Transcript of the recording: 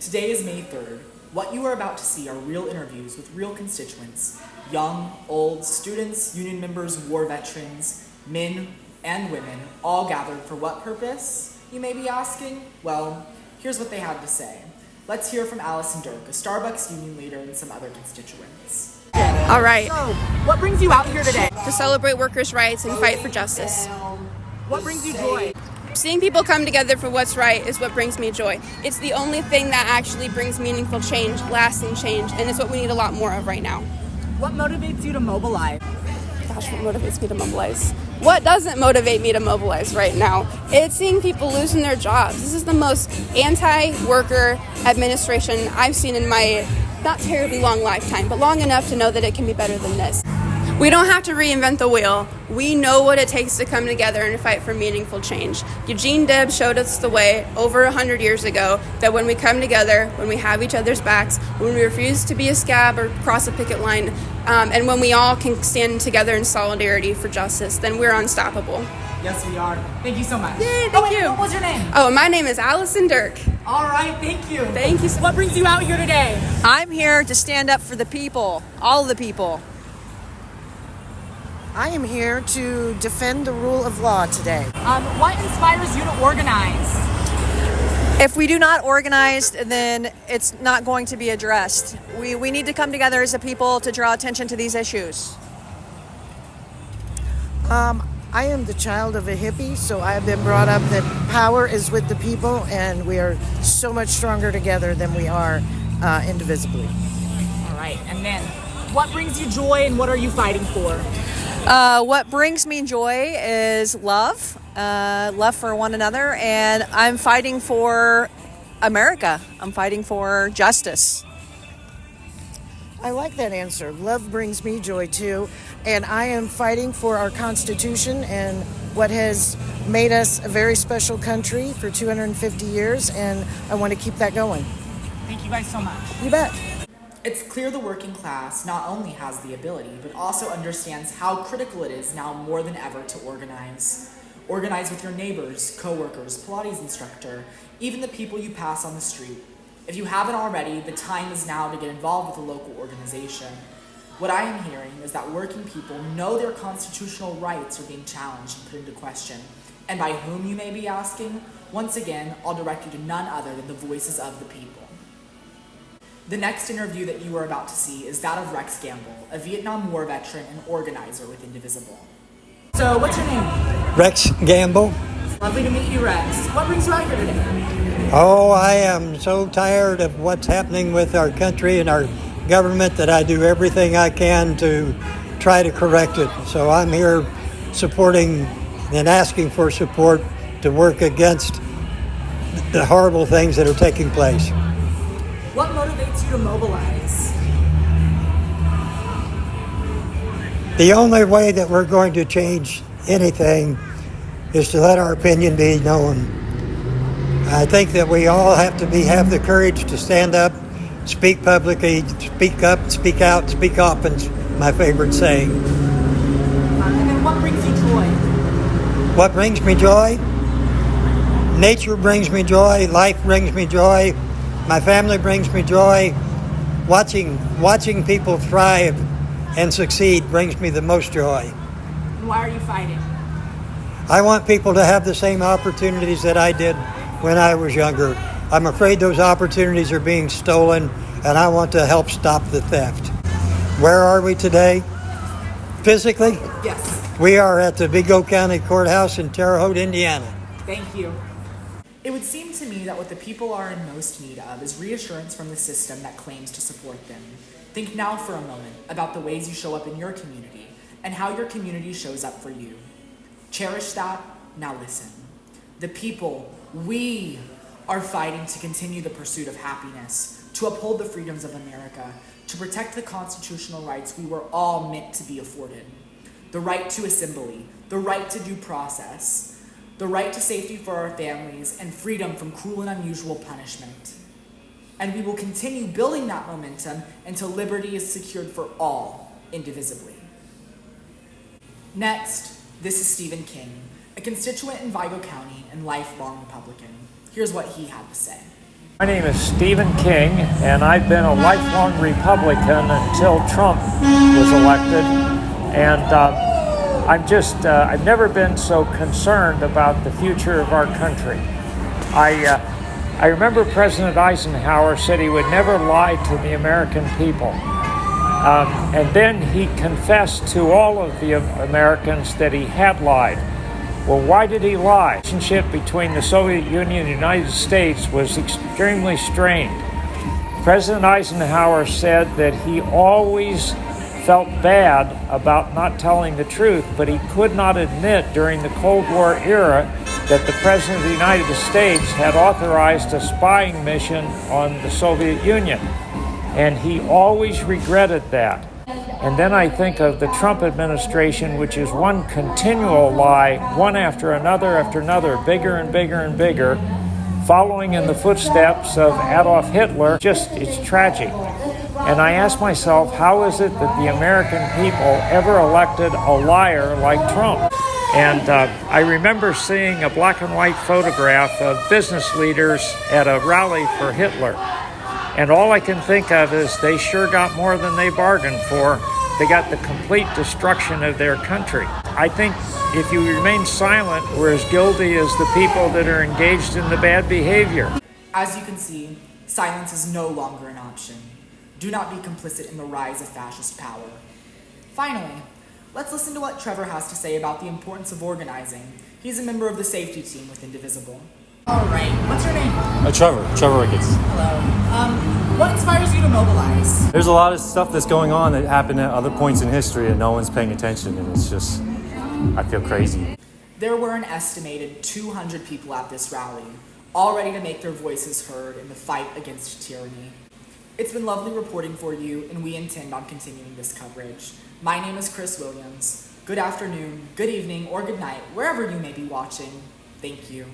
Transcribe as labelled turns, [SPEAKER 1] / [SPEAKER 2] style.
[SPEAKER 1] Today is May 3rd. What you are about to see are real interviews with real constituents, young, old, students, union members, war veterans, men and women, all gathered for what purpose, you may be asking? Well, here's what they had to say. Let's hear from Allison Dirk, a Starbucks union leader, and some other constituents.
[SPEAKER 2] All right.
[SPEAKER 1] So, what brings you out here today?
[SPEAKER 2] To celebrate workers' rights and fight for justice.
[SPEAKER 1] What brings you joy?
[SPEAKER 2] Seeing people come together for what's right is what brings me joy. It's the only thing that actually brings meaningful change, lasting change, and it's what we need a lot more of right now.
[SPEAKER 1] What motivates you to mobilize?
[SPEAKER 2] Gosh, what motivates me to mobilize? What doesn't motivate me to mobilize right now? It's seeing people losing their jobs. This is the most anti-worker administration I've seen in my not terribly long lifetime, but long enough to know that it can be better than this. We don't have to reinvent the wheel. We know what it takes to come together and fight for meaningful change. Eugene Debs showed us the way over 100 years ago that when we come together, when we have each other's backs, when we refuse to be a scab or cross a picket line, and when we all can stand together in solidarity for justice, then we're unstoppable.
[SPEAKER 1] Yes, we are. Thank you so much.
[SPEAKER 2] Yay, thank you.
[SPEAKER 1] What was your name?
[SPEAKER 2] Oh, my name is Allison Dirk.
[SPEAKER 1] All right, thank you.
[SPEAKER 2] Thank you.
[SPEAKER 1] What brings you out here today?
[SPEAKER 3] I'm here to stand up for the people, all the people.
[SPEAKER 4] I am here to defend the rule of law today.
[SPEAKER 1] What inspires you to organize?
[SPEAKER 3] If we do not organize, then it's not going to be addressed. We need to come together as a people to draw attention to these issues.
[SPEAKER 4] I am the child of a hippie, so I have been brought up that power is with the people, and we are so much stronger together than we are indivisibly.
[SPEAKER 1] All right, and then what brings you joy and what are you fighting for?
[SPEAKER 3] What brings me joy is love, love for one another, and I'm fighting for America. I'm fighting for justice.
[SPEAKER 4] I like that answer. Love brings me joy too, and I am fighting for our Constitution and what has made us a very special country for 250 years, and I want to keep that going.
[SPEAKER 1] Thank you guys so much.
[SPEAKER 4] You bet.
[SPEAKER 1] It's clear the working class not only has the ability, but also understands how critical it is now more than ever to organize. Organize with your neighbors, coworkers, Pilates instructor, even the people you pass on the street. If you haven't already, the time is now to get involved with a local organization. What I am hearing is that working people know their constitutional rights are being challenged and put into question. And by whom, you may be asking? Once again, I'll direct you to none other than the voices of the people. The next interview that you are about to see is that of Rex Gamble, a Vietnam War veteran and organizer with Indivisible. So, what's your name?
[SPEAKER 5] Rex Gamble.
[SPEAKER 1] Lovely to meet you, Rex. What brings you out here today?
[SPEAKER 5] Oh, I am so tired of what's happening with our country and our government that I do everything I can to try to correct it. So I'm here supporting and asking for support to work against the horrible things that are taking place.
[SPEAKER 1] What motivates you to mobilize?
[SPEAKER 5] The only way that we're going to change anything is to let our opinion be known. I think that we all have the courage to stand up, speak publicly, speak up, speak out, speak often's my favorite saying.
[SPEAKER 1] And then what brings you joy?
[SPEAKER 5] What brings me joy? Nature brings me joy, life brings me joy, my family brings me joy. Watching people thrive and succeed brings me the most joy.
[SPEAKER 1] And why are you fighting?
[SPEAKER 5] I want people to have the same opportunities that I did when I was younger. I'm afraid those opportunities are being stolen, and I want to help stop the theft. Where are we today? Physically?
[SPEAKER 1] Yes.
[SPEAKER 5] We are at the Vigo County Courthouse in Terre Haute, Indiana.
[SPEAKER 1] Thank you. It would seem to me that what the people are in most need of is reassurance from the system that claims to support them. Think now for a moment about the ways you show up in your community and how your community shows up for you. Cherish that. Now listen. The people, we are fighting to continue the pursuit of happiness, to uphold the freedoms of America, to protect the constitutional rights we were all meant to be afforded. The right to assembly, the right to due process, the right to safety for our families, and freedom from cruel and unusual punishment. And we will continue building that momentum until liberty is secured for all, indivisibly. Next, this is Stephen King, a constituent in Vigo County and lifelong Republican. Here's what he had to say.
[SPEAKER 6] My name is Stephen King, and I've been a lifelong Republican until Trump was elected. And I've never been so concerned about the future of our country. I remember President Eisenhower said he would never lie to the American people. And then he confessed to all of the Americans that he had lied. Well, why did he lie? The relationship between the Soviet Union and the United States was extremely strained. President Eisenhower said that he always felt bad about not telling the truth, but he could not admit during the Cold War era that the President of the United States had authorized a spying mission on the Soviet Union. And he always regretted that. And then I think of the Trump administration, which is one continual lie, one after another, bigger and bigger and bigger, following in the footsteps of Adolf Hitler. It's tragic. And I ask myself, how is it that the American people ever elected a liar like Trump? And I remember seeing a black and white photograph of business leaders at a rally for Hitler. And all I can think of is they sure got more than they bargained for. They got the complete destruction of their country. I think if you remain silent, we're as guilty as the people that are engaged in the bad behavior.
[SPEAKER 1] As you can see, silence is no longer an option. Do not be complicit in the rise of fascist power. Finally, let's listen to what Trevor has to say about the importance of organizing. He's a member of the safety team with Indivisible. All right, what's your name?
[SPEAKER 7] Trevor Ricketts.
[SPEAKER 1] Hello. What inspires you to mobilize?
[SPEAKER 7] There's a lot of stuff that's going on that happened at other points in history and no one's paying attention, and it's just, I feel crazy.
[SPEAKER 1] There were an estimated 200 people at this rally, all ready to make their voices heard in the fight against tyranny. It's been lovely reporting for you, and we intend on continuing this coverage. My name is Chris Williams. Good afternoon, good evening, or good night, wherever you may be watching. Thank you.